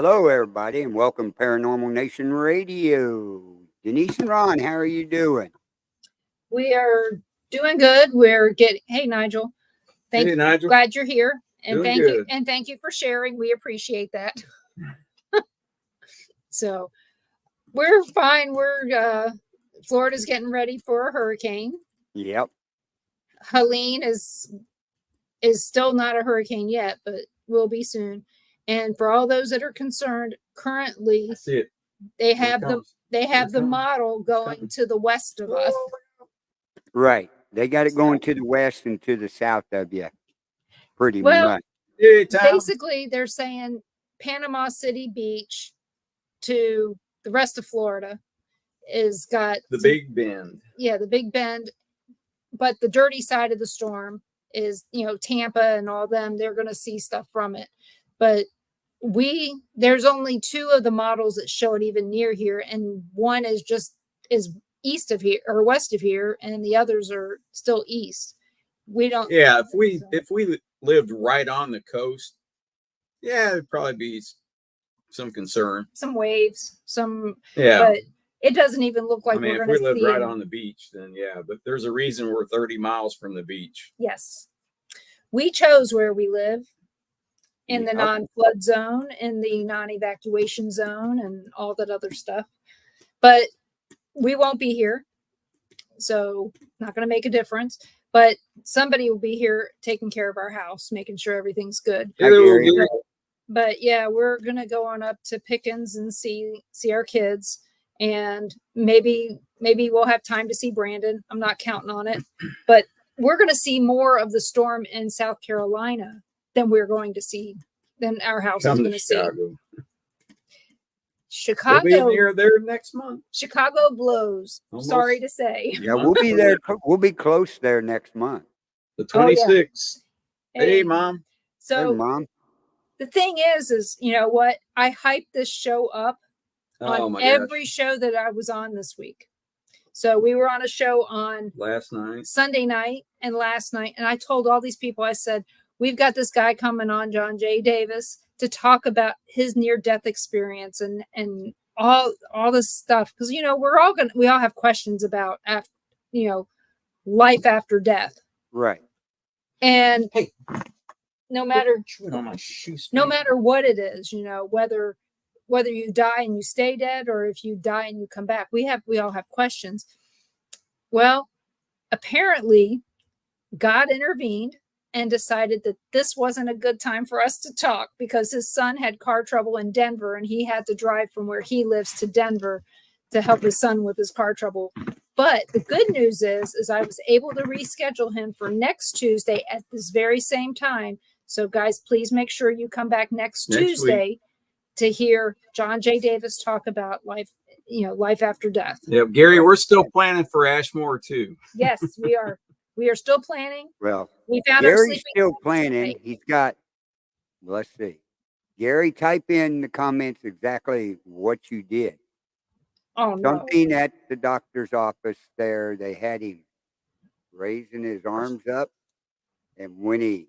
Hello, everybody, and welcome to Paranormal Nation Radio. Denise and Ron, how are you doing? We are doing good. Hey Nigel. Hey, Nigel. Glad you're here. And Doing good. thank you for sharing. We appreciate that. So we're fine. Florida's getting ready for a hurricane. Yep. Helene is still not a hurricane yet, but will be soon. And for all those that are concerned, currently I see it. they Here have it the comes. they have the comes. model going coming. to the west of us. Right. They got it going to the west and to the south of you, pretty Well, much. Hey, Tom. Basically, they're saying Panama City Beach to the rest of Florida is got The Big Bend. Yeah, the Big Bend, but the dirty side of the storm is, Tampa and all them. They're going to see stuff from it, but there's only two of the models that show it even near here, and one is east of here or west of here, and the others are still east. We don't. Yeah, if we lived right on the coast, yeah, it'd probably be some concern. Some waves, Yeah. but it doesn't even look like I mean, we're if going we to lived see right it. on the beach, then yeah, but there's a reason we're 30 miles from the beach. Yes, we chose where we live. In the Yep. non-flood zone, in the non-evacuation zone, and all that other stuff. But we won't be here, so not going to make a difference. But somebody will be here taking care of our house, making sure everything's good. Hi, Gary. But yeah, we're going to go on up to Pickens and see our kids, and maybe we'll have time to see Brandon. I'm not counting on it, but we're going to see more of the storm in South Carolina than our house is going to see. Chicago. We'll be near there next month. Chicago blows. Almost. Sorry to say. Yeah, we'll be there. We'll be close there next month. The 26th. Hey, Hey, Mom. So Hey, Mom. the thing is, you know what? I hyped this show up Oh on my every gosh. show that I was on this week. So we were on a show on Last night. Sunday night and last night, and I told all these people, I said, we've got this guy coming on, John J. Davis, to talk about his near-death experience and all this stuff. Because, we all have questions about, life after death. Right. And Hey. no matter On my shoes. no matter what it is, whether you die and you stay dead or if you die and you come back, we all have questions. Well, apparently God intervened and decided that this wasn't a good time for us to talk because his son had car trouble in Denver and he had to drive from where he lives to Denver to help his son with his car trouble. But the good news is I was able to reschedule him for next Tuesday at this very same time. So guys, please make sure you come back next Tuesday week to hear John J. Davis talk about life after death. Yep, Gary, we're still planning for Ashmore too. Yes, we are. We are still planning. Well, We found our Gary's sleeping still bag planning. today. He's got, let's see. Gary, type in the comments exactly what you did. Oh no. Something at the doctor's office there, they had him raising his arms up, and when he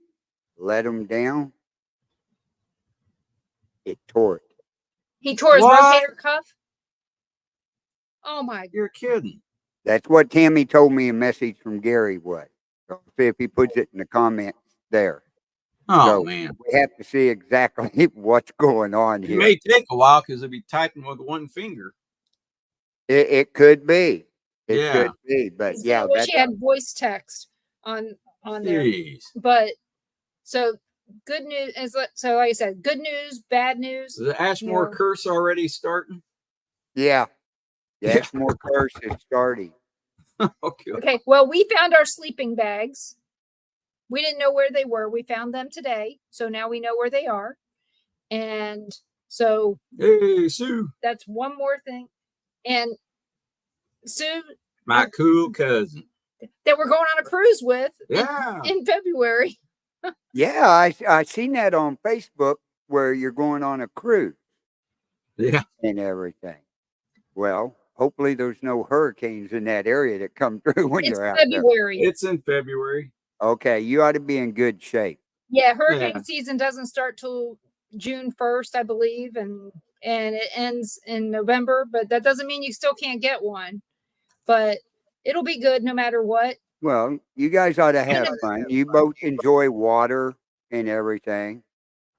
let them down, it tore it. He tore his What? rotator cuff. Oh my. You're kidding. That's what Tammy told me a message from Gary was. So see if he puts it in the comments there. Oh, So, man. we have to see exactly what's going on It here. may take a while because it'll be typing with one finger. It could be. It Yeah. could be. But Yeah, yeah, I wish that's he had voice text on there. Jeez. But so good news so like I said, good news, bad news. Is the Ashmore Yeah. curse already starting? yeah. The Ashmore curse is starting. Okay. Okay, well, we found our sleeping bags. We didn't know where they were. We found them today. So now we know where they are. And so Hey, Sue. that's one more thing. And Sue, My cool cousin. that we're going on a cruise with Yeah. in February. Yeah, I seen that on Facebook where you're going on a cruise Yeah. and everything. Well, hopefully there's no hurricanes in that area that come through when It's you're out February. It's in February. there. Okay, you ought to be in good shape. Yeah, hurricane season doesn't start till June 1st, I believe, and it ends in November. But that doesn't mean you still can't get one. But it'll be good no matter what. Well, you guys ought to And have then, fun. You both enjoy water and everything.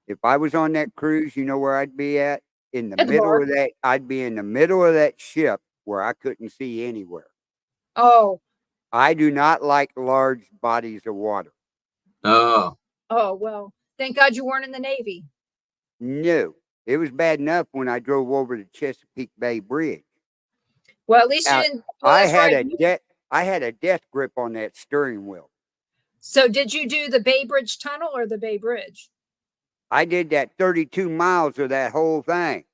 If I was on that cruise, you know where I'd be at? In the at the middle bar. of that, I'd be in the middle of that ship where I couldn't see anywhere. Oh, I do not like large bodies of water. Oh, oh well. Thank God you weren't in the Navy. No. It was bad enough when I drove over the Chesapeake Bay Bridge. Well, at least you Now, didn't. Well, that's right. I had a death grip on that steering wheel. So, did you do the Bay Bridge Tunnel or the Bay Bridge? I did that 32 miles of that whole thing.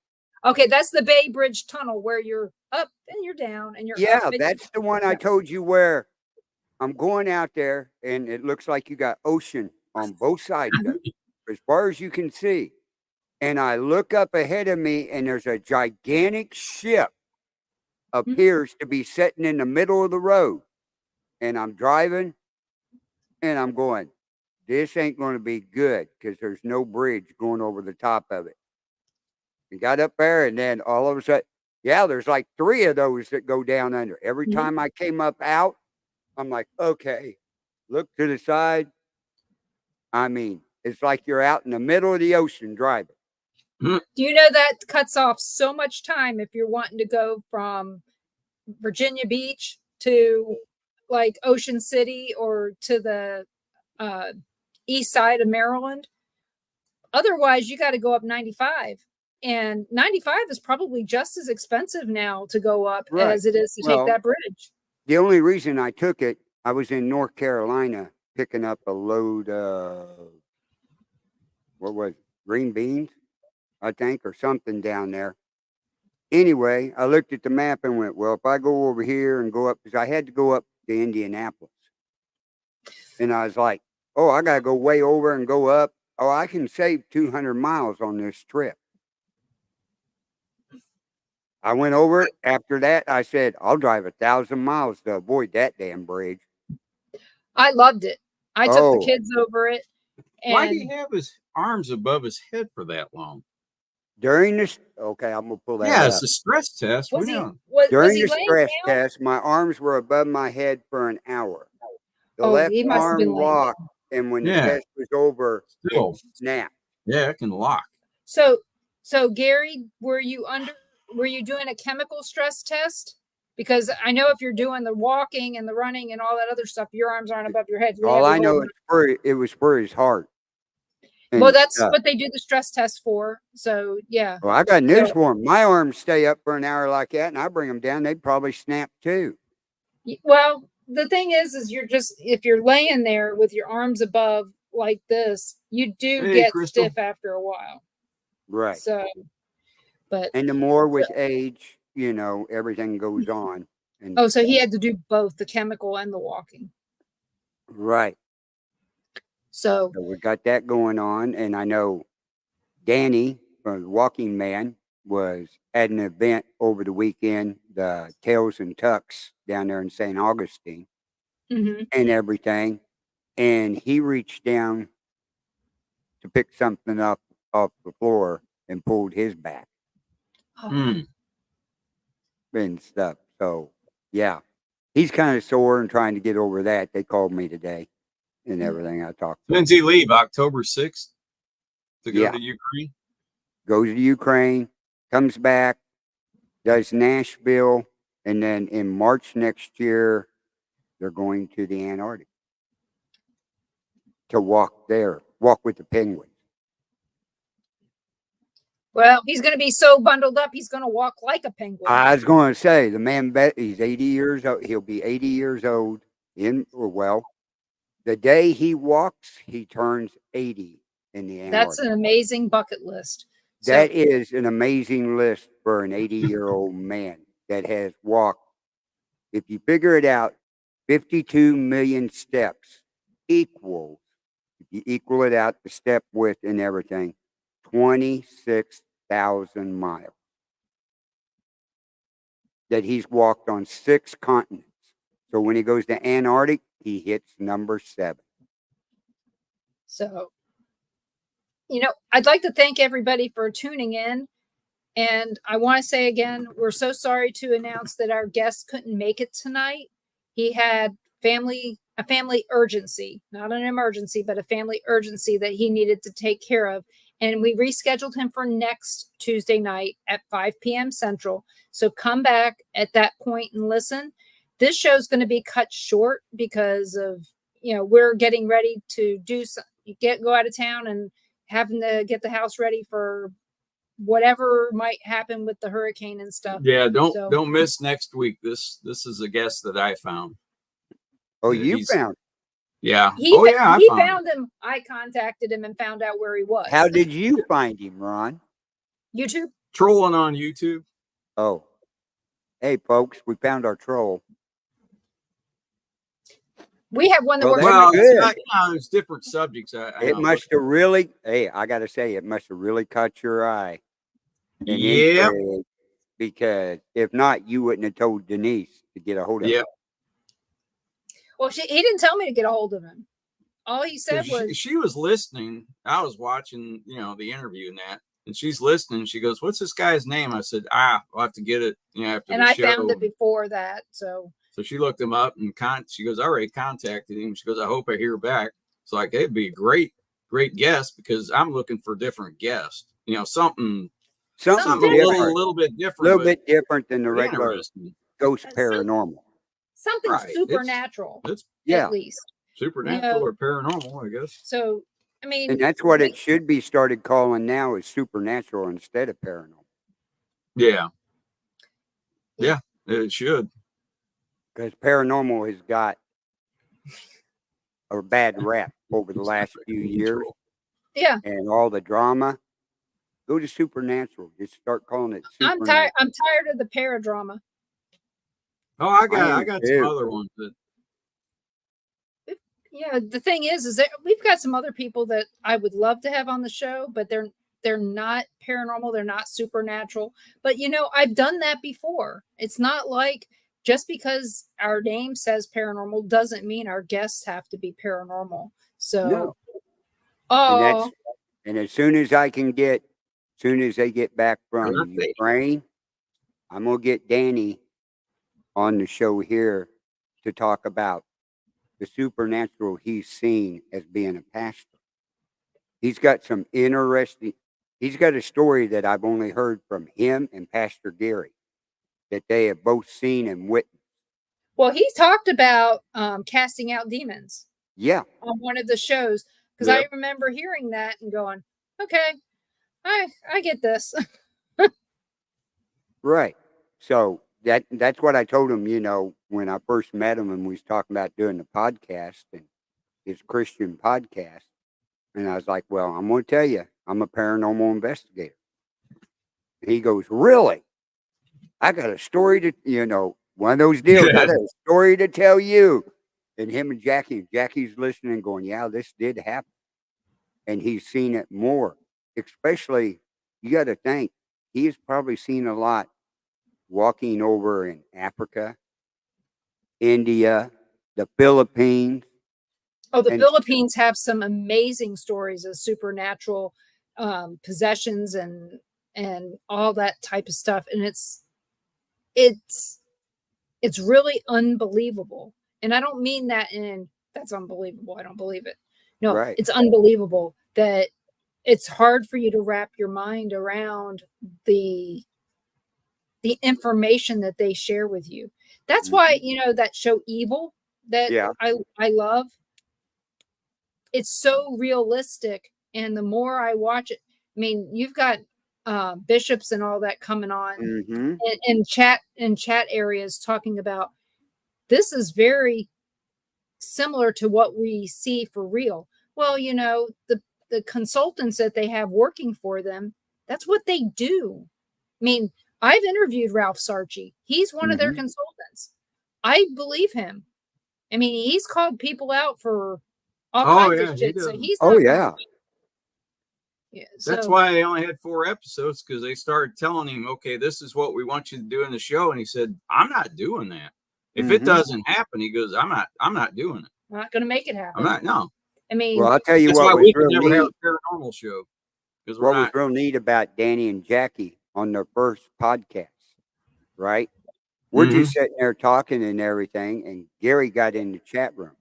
Okay, that's the Bay Bridge Tunnel where you're up and you're down and you're up. Yeah, And that's the one I told you where I'm going out there and it looks like you got ocean on both sides of it, as far as you can see. And I look up ahead of me and there's a gigantic ship appears to be sitting in the middle of the road. And I'm driving and I'm going, this ain't going to be good because there's no bridge going over the top of it. And got up there and then all of a sudden, yeah, there's like 3 of those that go down under. Every time I came up out, I'm like, okay, look to the side. I mean, it's like you're out in the middle of the ocean driving. Do you know that cuts off so much time if you're wanting to go from Virginia Beach to like Ocean City or to the east side of Maryland? Otherwise, you got to go up 95. And 95 is probably just as expensive now to go up as it is to take that bridge. The only reason I took it, I was in North Carolina picking up a load of, what was it, green beans, I think, or something down there. Anyway, I looked at the map and went, well, if I go over here and go up, because I had to go up to Indianapolis. And I was like, oh, I got to go way over and go up. Oh, I can save 200 miles on this trip. I went over it. After that, I said, I'll drive 1,000 miles to avoid that damn bridge. I loved it. I took the kids over it. And why do you have his arms above his head for that long? During this, okay, I'm going to pull that Yeah, up. it's a stress test. During the stress test, my arms were above my head for an hour. The left arm locked, and when the test was over, it snapped. Yeah, it can lock. So Gary, were you doing a chemical stress test? Because I know if you're doing the walking and the running and all that other stuff, your arms aren't above your head. All I know is it was for his heart. Well, that's what they do the stress test for. So, yeah. Well, I got news for him. My arms stay up for an hour like that, and I bring them down, they'd probably snap too. Well, the thing is if you're laying there with your arms above like this, you do get stiff after a while. Right. So, and the more with age, everything goes on. And so he had to do both the chemical and the walking. Right. So we got that going on. And I know Danny from the Walking Man was at an event over the weekend, the Tails and Tucks down there in St. Augustine and everything. And he reached down to pick something up off the floor and pulled his back. And stuff. So, yeah, he's kind of sore and trying to get over that. They called me today and everything. I talked to him. When's he leave? October 6th to go to Ukraine? Goes to Ukraine, comes back, does Nashville, and then in March next year, they're going to the Antarctic to walk with the penguins. Well, he's going to be so bundled up, he's going to walk like a penguin. I was going to say, the man, he's 80 years old. He'll be 80 years old the day he walks, he turns 80 in the Antarctic. That's an amazing bucket list. That is an amazing list for an 80-year-old man that has walked. If you figure it out, 52 million steps equals, if you equal it out, the step width and everything, 26,000 miles that he's walked on 6 continents. So when he goes to Antarctic, he hits number 7. So, I'd like to thank everybody for tuning in. And I want to say again, we're so sorry to announce that our guest couldn't make it tonight. He had a family urgency, not an emergency, but a family urgency that he needed to take care of. And we rescheduled him for next Tuesday night at 5 p.m. Central. So come back at that point and listen. This show is going to be cut short because of, we're getting ready to go out of town and having to get the house ready for whatever might happen with the hurricane and stuff. Yeah, don't miss next week. This is a guest that I found. Oh, you found? Yeah. He I found him. I contacted him and found out where he was. How did you find him, Ron? YouTube. Trolling on YouTube. Oh, hey folks, we found our troll. We have one that works. Well, there's different subjects. It must have really. Hey, I got to say, it must have really caught your eye. Yeah. Because if not, you wouldn't have told Denise to get a hold of him. Well, he didn't tell me to get a hold of him. All he said was she was listening. I was watching, the interview and that, and she's listening. She goes, "What's this guy's name?" I said, "I'll have to get it." After and the I show. found it before that. So she looked him up and she goes, "I already contacted him." She goes, "I hope I hear back." It's like it'd be a great guest because I'm looking for different guests. Something a little bit different. A little bit different than the regular ghost paranormal. Something supernatural. At least supernatural or paranormal, I guess. So, I mean, and that's what it should be started calling now is supernatural instead of paranormal. Yeah, it should. Because paranormal has got a bad rap over the last few years. Yeah, and all the drama. Go to supernatural. Just start calling it supernatural. I'm tired of the paradrama. Oh, I got some other ones that. Yeah, the thing is that we've got some other people that I would love to have on the show, but they're not paranormal, they're not supernatural. But I've done that before. It's not like just because our name says paranormal doesn't mean our guests have to be paranormal. So, no. And as soon as they get back from Ukraine, I'm gonna get Danny on the show here to talk about the supernatural he's seen as being a pastor. He's got he's got a story that I've only heard from him and Pastor Gary that they have both seen and witnessed. Well, he talked about casting out demons. Yeah. On one of the shows. Because I remember hearing that and going, okay, I get this. Right. So that's what I told him, when I first met him and we was talking about doing the podcast and his Christian podcast. And I was like, well, I'm going to tell you, I'm a paranormal investigator. And he goes, really? I got a story to, one of those deals. I got a story to tell you. And him and Jackie's listening going, yeah, this did happen. And he's seen it more. Especially, you got to think, he's probably seen a lot walking over in Africa, India, the Philippines. Oh, the Philippines have some amazing stories of supernatural possessions and all that type of stuff. And it's really unbelievable. And I don't mean that that's unbelievable. I don't believe it. No, It's unbelievable that it's hard for you to wrap your mind around the information that they share with you. That's why, that show Evil that I love. It's so realistic. And the more I watch it, I mean, you've got bishops and all that coming on and chat areas talking about this is very similar to what we see for real. Well, the consultants that they have working for them, that's what they do. I mean, I've interviewed Ralph Sarchi. He's one of their consultants. I believe him. I mean, he's called people out for all kinds of shit. So he's that's why they only had 4 episodes, because they started telling him, okay, this is what we want you to do in the show. And he said, I'm not doing that. If it doesn't happen, he goes, I'm not doing it. I'm not going to make it happen. I'm not. No. I mean, well, I'll tell you that's what why was we could really never have neat. a paranormal show. because what was real neat about Danny and Jackie on their first podcast, right? We're just sitting there talking and everything, and Gary got in the chat room.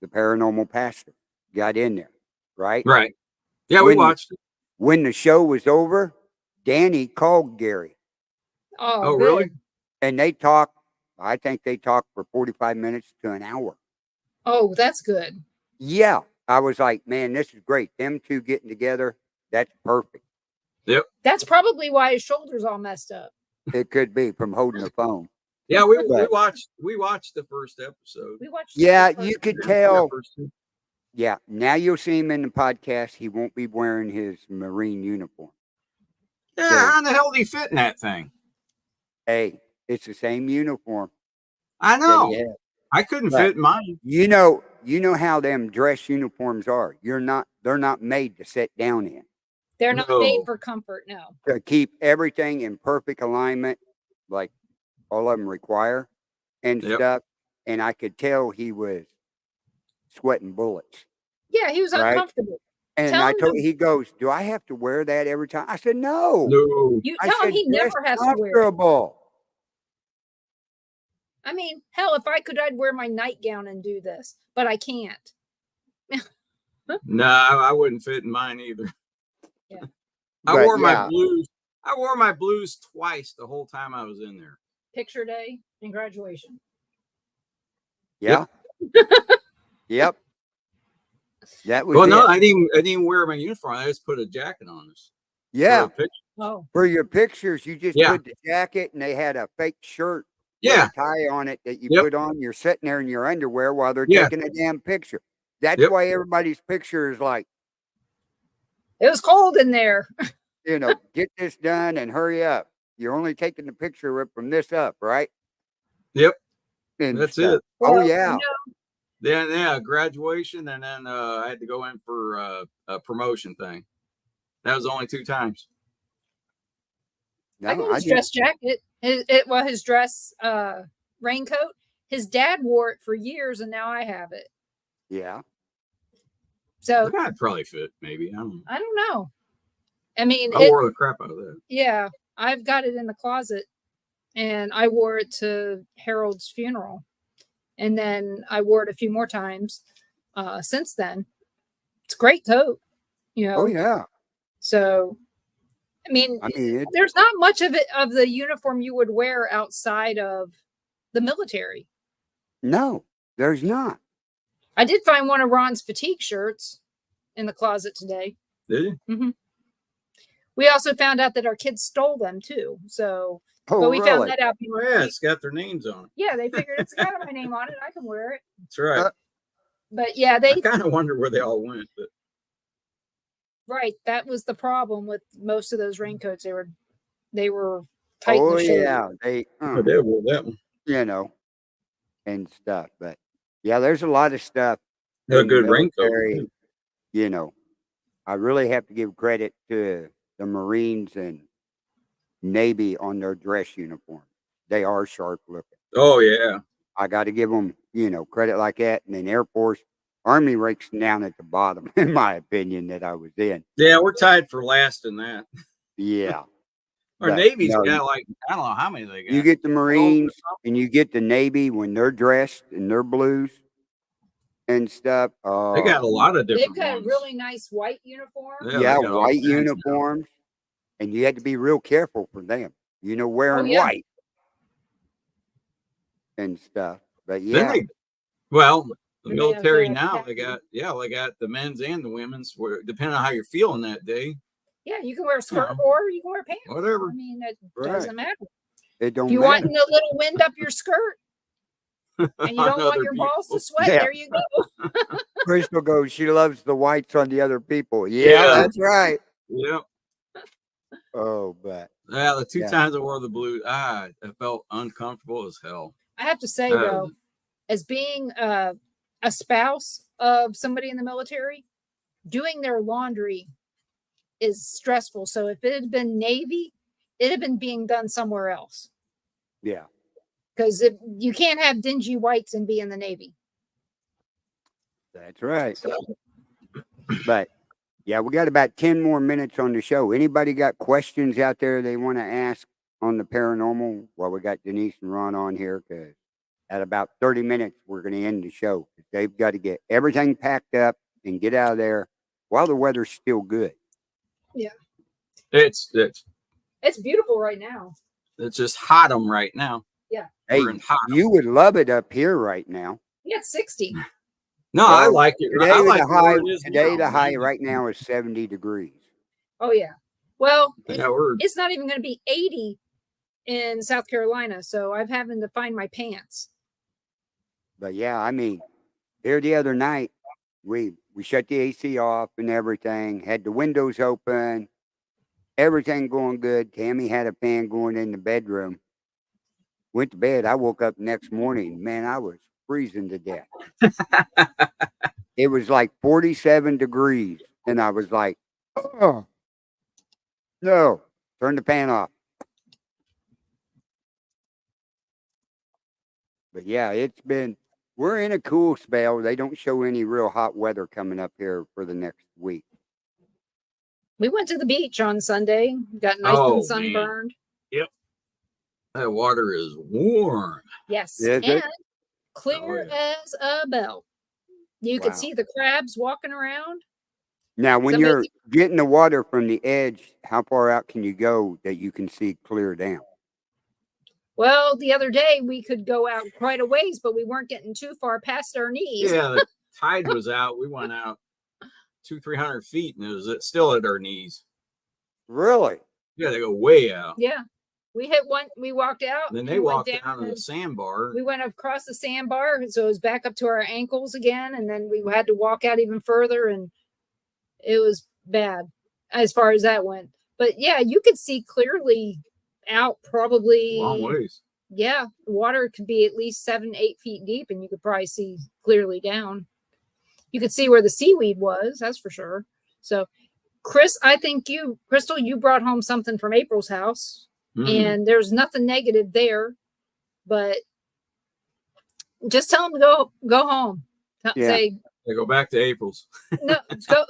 The paranormal pastor got in there, right? Right. Yeah, we watched it. When the show was over, Danny called Gary. Oh, really? And they talked, I think they talked for 45 minutes to an hour. Oh, that's good. Yeah. I was like, man, this is great. Them two getting together, that's perfect. Yep. That's probably why his shoulder's all messed up. It could be from holding the phone. Yeah, we watched the first episode. We watched. Yeah, you could tell. Yeah, yeah, now you'll see him in the podcast. He won't be wearing his Marine uniform. Yeah, how in the hell did he fit in that thing? Hey, it's the same uniform. I know. I couldn't fit in mine. You know how them dress uniforms are. They're not made to sit down in. They're not made for comfort, no. To keep everything in perfect alignment, like all of them require and stuff. And I could tell he was sweating bullets. Yeah, he was uncomfortable. And he goes, do I have to wear that every time? I said, no. You tell him he never has to wear it. I mean, hell, if I could, I'd wear my nightgown and do this, but I can't. No, I wouldn't fit in mine either. Yeah. I wore my blues twice the whole time I was in there. Picture day and graduation. Yeah. Yep. That was no, I didn't wear my uniform. I just put a jacket on us. Yeah. For your pictures, you just put the jacket and they had a fake shirt. Yeah. With a tie on it that you put on. You're sitting there in your underwear while they're taking a damn picture. That's why everybody's picture is like, it was cold in there. Get this done and hurry up. You're only taking the picture from this up, right? Yep. And that's it. Oh, yeah. Then, graduation, and then I had to go in for a promotion thing. That was only 2 times. No, I got his dress jacket. His dress raincoat. His dad wore it for years, and now I have it. Yeah. So I'd probably fit, maybe. I don't know. I mean, I wore the crap out of that. Yeah, I've got it in the closet, and I wore it to Harold's funeral, and then I wore it a few more times since then. It's a great coat, Oh yeah. So, I mean there's not much of the uniform you would wear outside of the military. No, there's not. I did find one of Ron's fatigue shirts in the closet today. Did you? Mm-hmm. We also found out that our kids stole them too. So, but we found that out. Oh, yeah, it's got their names on it. Yeah, they figured it's got my name on it. I can wear it. That's right. But yeah, I kind of wonder where they all went. But right, that was the problem with most of those raincoats. They were tight. Oh yeah, they wore that one. And stuff. But yeah, there's a lot of stuff. A good raincoat. I really have to give credit to the Marines and Navy on their dress uniform. They are sharp looking. Oh yeah. I got to give them, credit like that. And then Air Force, Army ranks down at the bottom, in my opinion, that I was in. Yeah, we're tied for last in that. Yeah. Our Navy's got like, I don't know how many they got. You get the Marines and you get the Navy when they're dressed in their blues and stuff. They got a lot of different They've got ones. a really nice white uniform. Yeah, white uniforms. And you had to be real careful for them, wearing white and stuff. But yeah. The military now, they got the men's and the women's, depending on how you're feeling that day. Yeah, you can wear a skirt or you can wear pants. Whatever. I mean, it doesn't matter. It don't if you matter. want a little wind up your skirt and you don't want your balls to sweat, there you go. Crystal goes, she loves the whites on the other people. Yeah. That's right. Yep. Oh, but. Yeah, the 2 times I wore the blue, I felt uncomfortable as hell. I have to say, though, as being a spouse of somebody in the military, doing their laundry is stressful. So if it had been Navy, it had been being done somewhere else. Yeah. Because you can't have dingy whites and be in the Navy. That's right. But Yeah, we got about 10 more minutes on the show. Anybody got questions out there they want to ask on the paranormal? Well, we got Denise and Ron on here because at about 30 minutes, we're going to end the show. They've got to get everything packed up and get out of there while the weather's still good. Yeah. It's beautiful right now. It's just hot right now. Yeah. Hey, you would love it up here right now. Yeah, it's 60. No, I like it. Today, The high right now is 70 degrees. Oh, yeah. Well, Yeah, it's not even going to be 80 in South Carolina, so I'm having to find my pants. But yeah, I mean, here the other night, we shut the AC off and everything, had the windows open, everything going good. Tammy had a fan going in the bedroom. Went to bed. I woke up next morning. Man, I was freezing to death. It was like 47 degrees. And I was like, oh, no, turn the fan off. But yeah, we're in a cool spell. They don't show any real hot weather coming up here for the next week. We went to the beach on Sunday, got nice and sunburned. Man. Yep. That water is warm. Yes. Is it? Clear as a bell. You could see the crabs walking around. Now, when you're getting the water from the edge, how far out can you go that you can see clear down? Well, the other day we could go out quite a ways, but we weren't getting too far past our knees. Yeah, the tide was out. We went out 200-300 feet, and it was still at our knees. Really? Yeah, they go way out. Yeah. We hit one, we walked out. Then they walked down to the sandbar. We went across the sandbar, so it was back up to our ankles again, and then we had to walk out even further, and it was bad as far as that went. But yeah, you could see clearly out probably long ways. Yeah, the water could be at least 7-8 feet deep, and you could probably see clearly down. You could see where the seaweed was, that's for sure. So, Chris, I think Crystal, you brought home something from April's house, and there's nothing negative there, but just tell them to go home. Say, they go back to April's. No,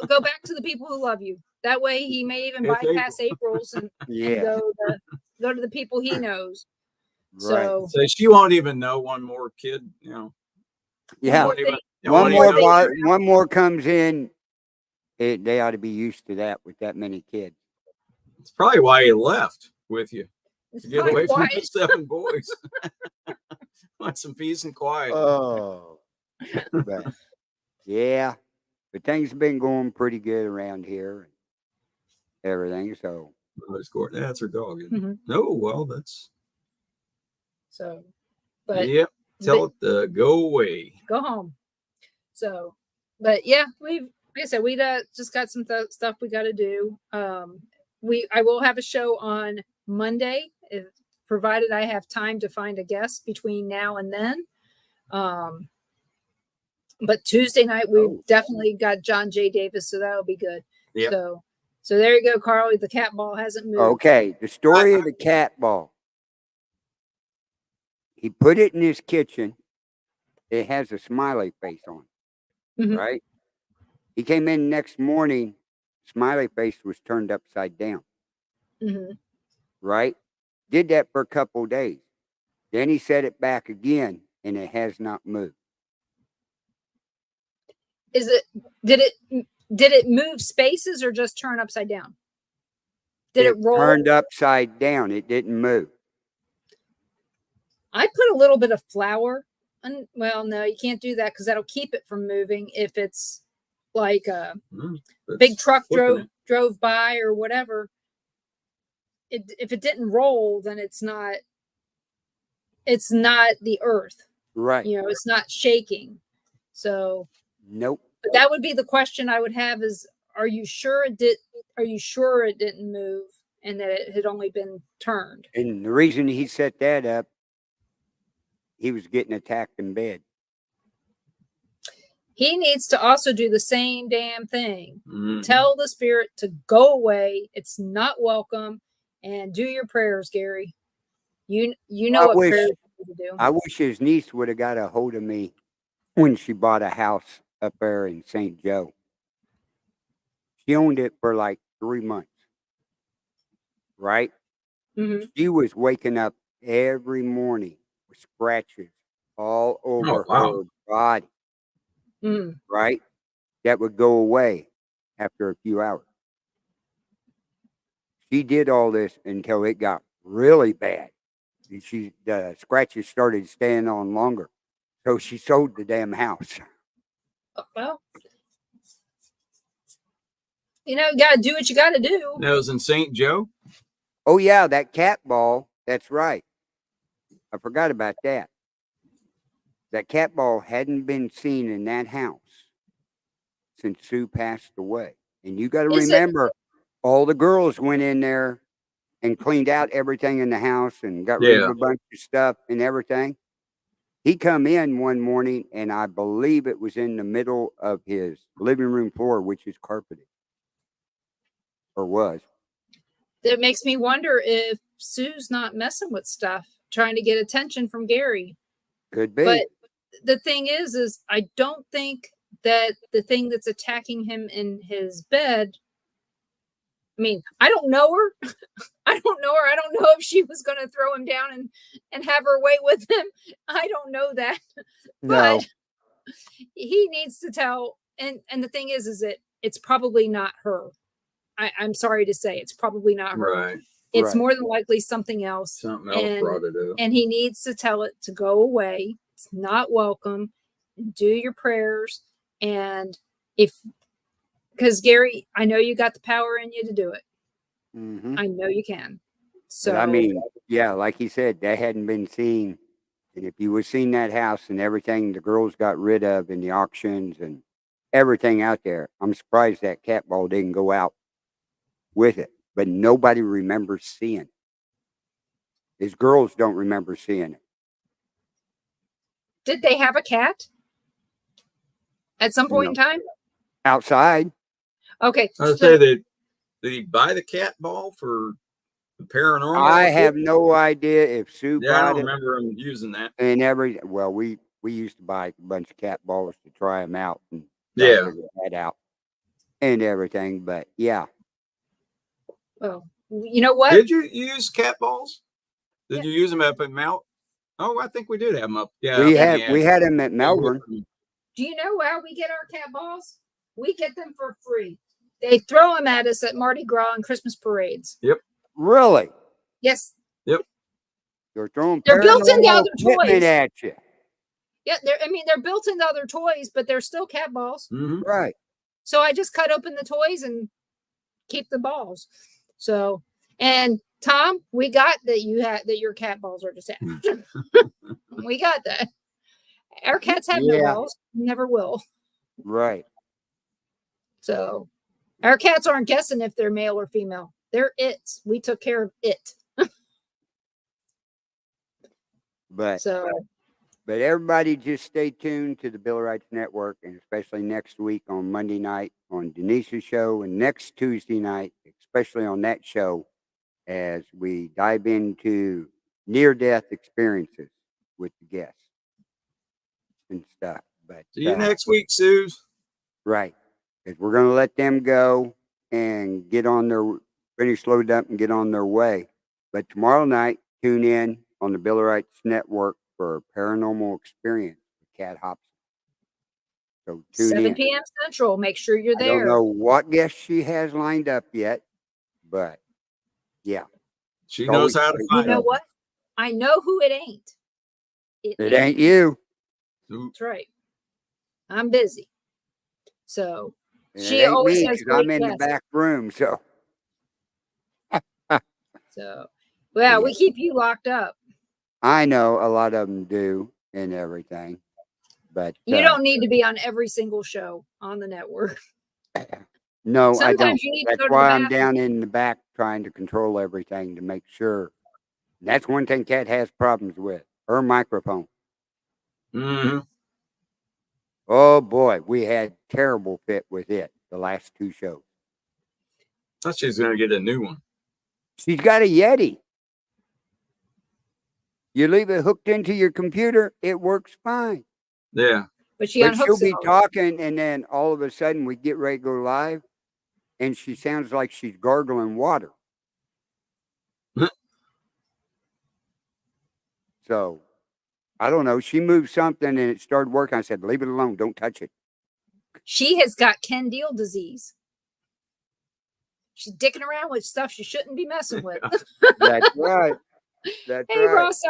go back to the people who love you. That way, he may even bypass April's and go to the people he knows. Right. So she won't even know one more kid, you know. Yeah. One more comes in. They ought to be used to that with that many kids. It's probably why he left with you. It's to get away from the 7 boys. Want some peace and quiet. Oh. But, yeah. But things have been going pretty good around here and everything. So that's her dog. No, well, that's so. But yep. Tell it to go away. Go home. So, but yeah, like I said, we just got some stuff we got to do. I will have a show on Monday, provided I have time to find a guest between now and then. But Tuesday night we've definitely got John J. Davis, so that'll be good. Yep. So there you go, Carl. The cat ball hasn't moved. Okay, the story of the cat ball. He put it in his kitchen. It has a smiley face on it, right? He came in next morning. Smiley face was turned upside down, right? Did that for a couple of days. Then he set it back again, and it has not moved. Did it move spaces or just turn upside down? Did it roll? Turned upside down. It didn't move. I put a little bit of flour. Well, no, you can't do that because that'll keep it from moving. If it's like a big truck drove by or whatever, if it didn't roll, then it's not the earth, right? You know, it's not shaking. So nope. But that would be the question I would have: is are you sure it did? Are you sure it didn't move and that it had only been turned? And the reason he set that up, he was getting attacked in bed. He needs to also do the same damn thing. Tell the spirit to go away. It's not welcome. And do your prayers, Gary. You know what prayers you need to do. I wish his niece would have got a hold of me when she bought a house up there in St. Joe. She owned it for like 3 months, right? Hmm. She was waking up every morning with scratches all Oh, over wow. her body, Mm. right? That would go away after a few hours. She did all this until it got really bad. And the scratches started staying on longer. So she sold the damn house. Well, you got to do what you got to do. That was in St. Joe. Oh yeah, that cat ball. That's right. I forgot about that. That cat ball hadn't been seen in that house since Sue passed away. And you got to Is it? remember, all the girls went in there and cleaned out everything in the house and got rid of Yeah. a bunch of stuff and everything. He come in one morning, and I believe it was in the middle of his living room floor, which is carpeted, or was. That makes me wonder if Sue's not messing with stuff, trying to get attention from Gary. Could be. But the thing is I don't think that the thing that's attacking him in his bed. I mean, I don't know her. I don't know her. I don't know if she was going to throw him down and have her way with him. I don't know that. No. But he needs to tell. And the thing is that it's probably not her. I'm sorry to say, it's probably not her. Right. It's Right. more than likely something else. Something else brought it up. And he needs to tell it to go away. It's not welcome. Do your prayers. And because Gary, I know you got the power in you to do it. Mm-hmm. I know you can. So But I mean, yeah, like he said, that hadn't been seen. And if you would seen that house and everything the girls got rid of in the auctions and everything out there, I'm surprised that cat ball didn't go out with it. But nobody remembers seeing it. His girls don't remember seeing it. did they have a cat at some point in time? Outside. Okay. I would say that did he buy the cat ball for the paranormal? I have no idea if Sue Yeah, I bought don't it. remember him using that. And we used to buy a bunch of cat balls to try them out and Yeah. figure that out and everything. But yeah, Well, you know what? Did you use cat balls? Did Yeah. you use them up at Mount? Oh, I think we did have them up. Yeah, we up in had the them at Melbourne. Do you know how we get our cat balls? We get them for free. They throw them at us at Mardi Gras and Christmas parades. Really? Yes. Yep. They're throwing They're built into paranormal other equipment toys. at you. Yeah, they're built into other toys, but they're still cat balls. Mm-hmm. Right. So I just cut open the toys and keep the balls. So, and Tom, we got that your cat balls are just after. We got that. Our cats have no balls, never will. Right. So our cats aren't guessing if they're male or female. They're it. We took care of it. But So everybody just stay tuned to the Bill Wrights Network, and especially next week on Monday night on Denise's show, and next Tuesday night, especially on that show, as we dive into near-death experiences with the guests and stuff. But See you next week, Suze. right, because we're going to let them go and finish load up and get on their way. But tomorrow night, tune in on the Bill Wrights Network for Paranormal Experience with Kat Hobson. So tune 7 in. p.m. Central. Make sure you're I there. don't know what guest she has lined up yet, but yeah. She knows how to find You know what? I know who it ain't. It ain't you. That's right. I'm busy. So It she ain't always me, has 'cause great I'm in the guests. back room, so. So, well, Yeah. we keep you locked up. I know a lot of them do and everything, but You don't need to be on every single show on the network. no, I Sometimes don't. you need to That's go to the why I'm bathroom. down in the back trying to control everything to make sure. That's one thing Kat has problems with, her microphone. Mm-hmm. Oh boy, we had terrible fit with it the last 2 shows. Thought she was going to get a new one. She's got a Yeti. You leave it hooked into your computer, it works fine. Yeah. But she But unhooks she'll it be all. talking, and then all of a sudden we get ready to go live, and she sounds like she's gargling water. So I don't know. She moved something and it started working. I said, leave it alone. Don't touch it. She has got Candile disease. She's dicking around with stuff she shouldn't be messing with. That's right. That's Hey, right. Ross,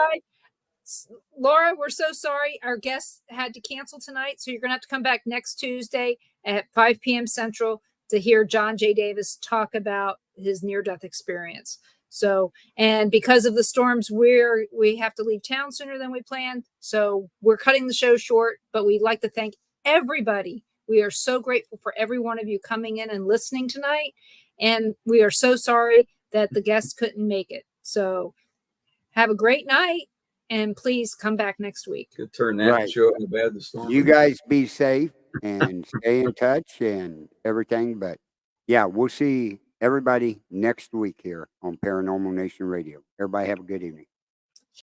Laura, we're so sorry. Our guest had to cancel tonight, so you're going to have to come back next Tuesday at 5 p.m. Central to hear John J. Davis talk about his near-death experience. So, and because of the storms, we have to leave town sooner than we planned. So we're cutting the show short, but we'd like to thank everybody. We are so grateful for every one of you coming in and listening tonight. And we are so sorry that the guests couldn't make it. So have a great night. And please come back next week. Could turn that show how bad the storm. You guys be safe and stay in touch and everything. But yeah, we'll see everybody next week here on Paranormal Nation Radio. Everybody have a good evening.